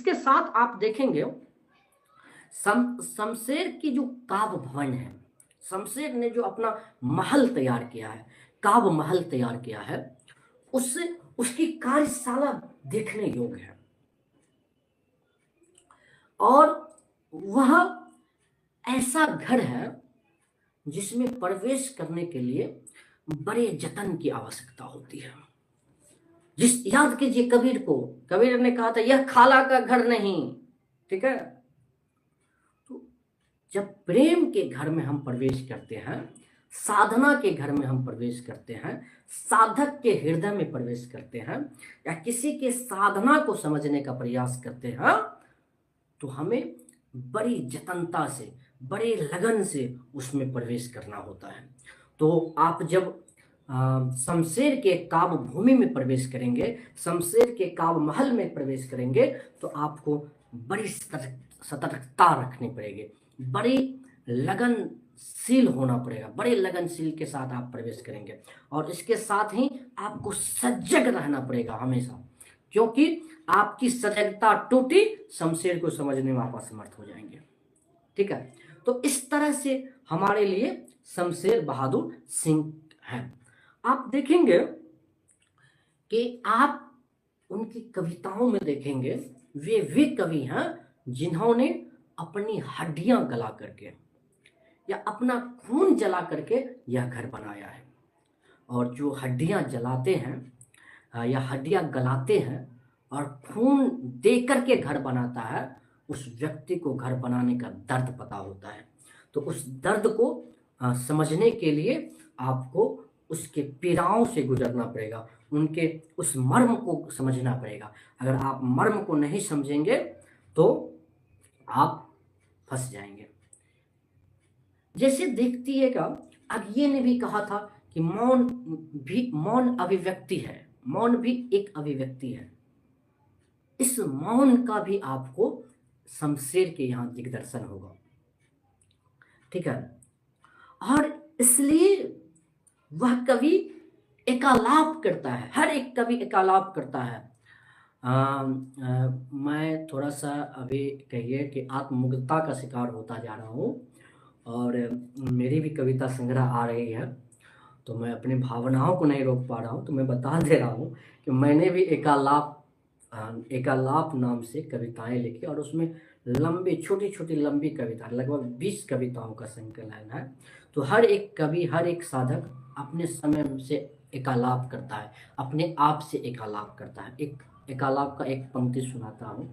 इसके साथ आप देखेंगे शमशेर की जो काव्य भवन है, शमशेर ने जो अपना महल तैयार किया है, काव्य महल तैयार किया है, उससे उसकी कार्यशाला देखने योग्य है। और वह ऐसा घर है जिसमें प्रवेश करने के लिए बड़े जतन की आवश्यकता होती है। याद कीजिए कबीर को, कबीर ने कहा था यह खाला का घर नहीं, ठीक है। तो जब प्रेम के घर में हम प्रवेश करते हैं, साधना के घर में हम प्रवेश करते हैं, साधक के हृदय में प्रवेश करते हैं, या किसी के साधना को समझने का प्रयास करते हैं, तो हमें बड़ी जतनता से, बड़े लगन से उसमें प्रवेश करना होता है। तो आप जब शमशेर के काव्य भूमि में प्रवेश करेंगे, शमशेर के काव्य महल में प्रवेश करेंगे, तो आपको बड़ी सतर्कता रखनी पड़ेगी, बड़ी लगनशील होना पड़ेगा, बड़े लगनशील के साथ आप प्रवेश करेंगे। और इसके साथ ही आपको सजग रहना पड़ेगा हमेशा, क्योंकि आपकी सजगता टूटी, शमशेर को समझने में आप असमर्थ हो जाएंगे, ठीक है। तो इस तरह से हमारे लिए शमशेर बहादुर सिंह हैं। आप देखेंगे कि आप उनकी कविताओं में देखेंगे, वे कवि हैं जिन्होंने अपनी हड्डियां गला करके या अपना खून जला करके यह घर बनाया है। और जो हड्डियां जलाते हैं या हड्डियां गलाते हैं और खून दे करके घर बनाता है, उस व्यक्ति को घर बनाने का दर्द पता होता है। तो उस दर्द को समझने के लिए आपको उसके पीड़ाओं से गुजरना पड़ेगा, उनके उस मर्म को समझना पड़ेगा। अगर आप मर्म को नहीं समझेंगे तो आप फंस जाएंगे। जैसे देखती है का अज्ञे ने भी कहा था कि मौन अभिव्यक्ति है, मौन भी एक अभिव्यक्ति है। इस मौन का भी आपको शमशेर के यहाँ दिग्दर्शन होगा, ठीक है। और इसलिए वह कवि एकालाप करता है, हर एक कवि एकालाप करता है। मैं थोड़ा सा अभी कहिए कि आत्ममुग्धता का शिकार होता जा रहा हूँ, और मेरी भी कविता संग्रह आ रही है, तो मैं अपनी भावनाओं को नहीं रोक पा रहा हूँ। तो मैं बता दे रहा हूँ कि मैंने भी एकालाप नाम से कविताएं लिखी, और उसमें लंबी छोटी छोटी लंबी कविता, लगभग 20 कविताओं का संकलन है। तो हर एक कवि, हर एक साधक अपने समय से एकालाप करता है, अपने आप से एकालाप करता है। एक एकालाप का एक पंक्ति सुनाता हूँ।